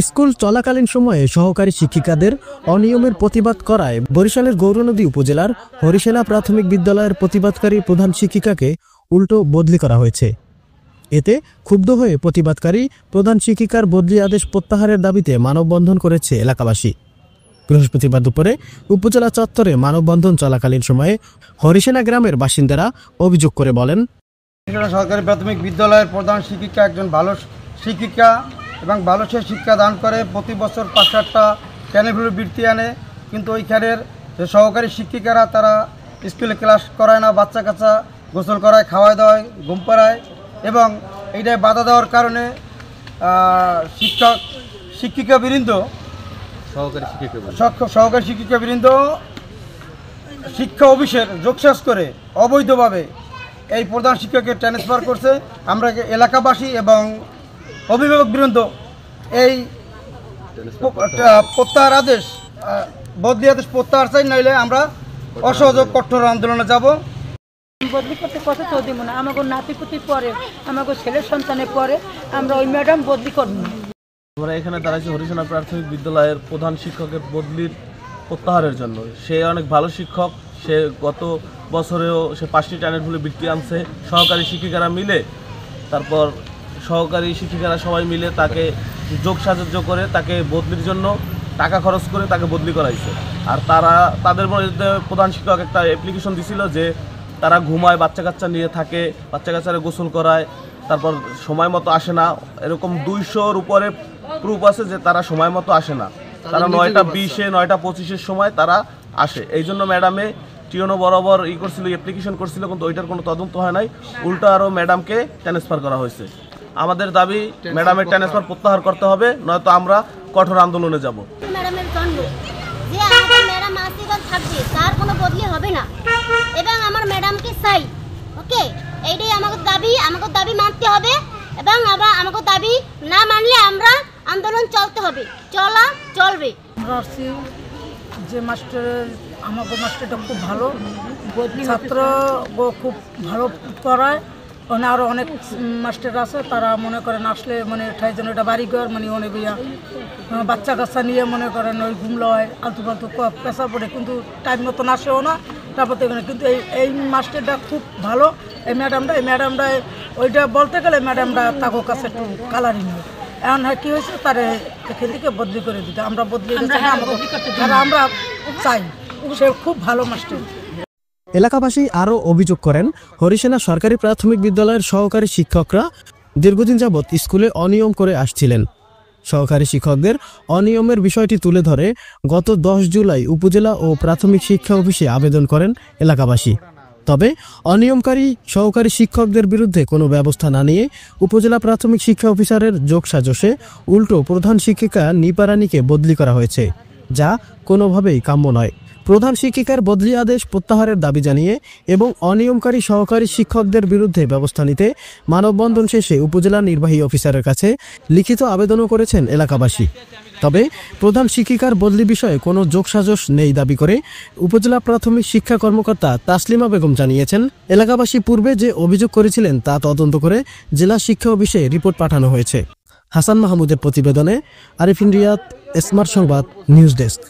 School চলাকালীন সময়ে সহকারী শিক্ষিকাদের অনিয়মের প্রতিবাদ করায় বরিশালের গৌরনদী উপজেলার হরিসেনা প্রাথমিক বিদ্যালয়ের প্রতিবাদকারী প্রধান শিক্ষিকাকে উল্টো বদলি করা হয়েছে। এতে ক্ষুব্ধ হয়ে প্রতিবাদকারী প্রধান শিক্ষিকার বদলি আদেশ প্রত্যাহারের দাবিতে মানববন্ধন করেছে এলাকাবাসী। বৃহস্পতিবার দুপুরে উপজেলা চত্বরে মানববন্ধন চলাকালীন সময়ে হরিসেনা গ্রামের বাসিন্দারা অভিযোগ করে বলেন, সরকারি প্রাথমিক বিদ্যালয়ের প্রধান শিক্ষিকা একজন ভালো শিক্ষিকা এবং ভালো সে শিক্ষা দান করে, প্রতি বছর 5-8টা ক্যানেভ্যালু বৃত্তি আনে, কিন্তু ওইখানের যে সহকারী শিক্ষিকারা তারা স্কুলে ক্লাস করায় না, বাচ্চা কাচ্চা গোসল করায়, খাওয়ায় দেওয়ায়, ঘুম পাড়ায়, এবং এইটায় বাধা দেওয়ার কারণে শিক্ষিকাবৃন্দ সহকারী শিক্ষিকাবৃন্দ শিক্ষা অফিসের যোগসাজ করে অবৈধভাবে এই প্রধান শিক্ষককে ট্রান্সফার করছে। আমরা এলাকাবাসী এবং অভিভাবকবৃন্দ এই প্রত্যাহার আদেশ বদলি আদেশ প্রত্যাহার চাই, নইলে আমরা অসহযোগ কঠোর আন্দোলনে যাব। বদলি করতে কথা তো দিব না, আমাকে নাতিপুতি পরে, আমাকে ছেলের সন্তানের পরে আমরা ওই ম্যাডাম বদলি করব না। আমরা এখানে দাঁড়াইছি হরিসেনা প্রাথমিক বিদ্যালয়ের প্রধান শিক্ষকের বদলির প্রত্যাহারের জন্য। সে অনেক ভালো শিক্ষক, সে গত বছরেও সে 5টি ক্যানেভ্যালু বৃত্তি আনছে। সহকারী শিক্ষিকারা মিলে, তারপর সহকারী শিক্ষিকারা সবাই মিলে তাকে যোগ সাহায্য করে তাকে বদলির জন্য টাকা খরচ করে তাকে বদলি করাইছে। আর তাদের মধ্যে প্রধান শিক্ষক একটা অ্যাপ্লিকেশন দিছিল যে তারা ঘুমায়, বাচ্চা কাচ্চা নিয়ে থাকে, বাচ্চা কাচ্চারা গোসল করায়, তারপর সময় মতো আসে না। এরকম 200-র উপরে প্রুফ আছে যে তারা সময় মতো আসে না। তারা 9টা 20-এ 9টা 25-এর সময় তারা আসে। এই জন্য ম্যাডামে টিওনো বরাবর করছিল, অ্যাপ্লিকেশন করছিল, কিন্তু ওইটার কোনো তদন্ত হয় নাই। উল্টো আরও ম্যাডামকে ট্রান্সফার করা হয়েছে। আমাদের দাবি ম্যাডামের ট্রান্সফার প্রত্যাহার করতে হবে, নয়তো আমরা কঠোর আন্দোলনে যাব। ম্যাডামের জন্য যে আমাদের ম্যাডাম আজীবন থাকবে, তার কোনো বদলি হবে না, এবং আমার ম্যাডামকে চাই। ওকে, এইটাই আমাদের দাবি মানতে হবে, এবং আমাদের দাবি না মানলে আমরা আন্দোলন চলতে হবে, চলবে। আমরা আসছি যে আমাদের মাস্টারটা খুব ভালো, ছাত্র খুব ভালো পড়ায়। আরও অনেক মাস্টার আছে, তারা মনে করেন আসলে মানে ঠাইজন এটা বাড়িঘর মানে অনেক বাচ্চা কাচ্চা নিয়ে মনে করেন ওই ঘুমলো হয়, আলতু ফালতু পেশা পড়ে, কিন্তু টাইম মতন আসেও না, তারপর কিন্তু এই মাস্টারটা খুব ভালো। এই ম্যাডামটা ওইটা বলতে গেলে ম্যাডামটা তাকে কাছে একটু কালারিং হয়। এখন কী হয়েছে, তার এখান থেকে বদলি করে দিতে আমরা আমরা চাই, সে খুব ভালো মাস্টার। এলাকাবাসী আরও অভিযোগ করেন, হরিসেনা সরকারি প্রাথমিক বিদ্যালয়ের সহকারী শিক্ষকরা দীর্ঘদিন যাবৎ স্কুলে অনিয়ম করে আসছিলেন। সহকারী শিক্ষকদের অনিয়মের বিষয়টি তুলে ধরে গত 10 জুলাই উপজেলা ও প্রাথমিক শিক্ষা অফিসে আবেদন করেন এলাকাবাসী। তবে অনিয়মকারী সহকারী শিক্ষকদের বিরুদ্ধে কোনো ব্যবস্থা না নিয়ে উপজেলা প্রাথমিক শিক্ষা অফিসারের যোগসাজশে উল্টো প্রধান শিক্ষিকা নিপারানীকে বদলি করা হয়েছে, যা কোনোভাবেই কাম্য নয়। প্রধান শিক্ষিকার বদলি আদেশ প্রত্যাহারের দাবি জানিয়ে এবং অনিয়মকারী সহকারী শিক্ষকদের বিরুদ্ধে ব্যবস্থা নিতে মানববন্ধন শেষে উপজেলা নির্বাহী অফিসারের কাছে লিখিত আবেদনও করেছেন এলাকাবাসী। তবে প্রধান শিক্ষিকার বদলি বিষয়ে কোনো যোগসাজশ নেই দাবি করে উপজেলা প্রাথমিক শিক্ষা কর্মকর্তা তাসলিমা বেগম জানিয়েছেন, এলাকাবাসী পূর্বে যে অভিযোগ করেছিলেন তা তদন্ত করে জেলা শিক্ষা অফিসে রিপোর্ট পাঠানো হয়েছে। হাসান মাহমুদের প্রতিবেদনে আরিফিন রিয়াদ, স্মার্ট সংবাদ, নিউজ ডেস্ক।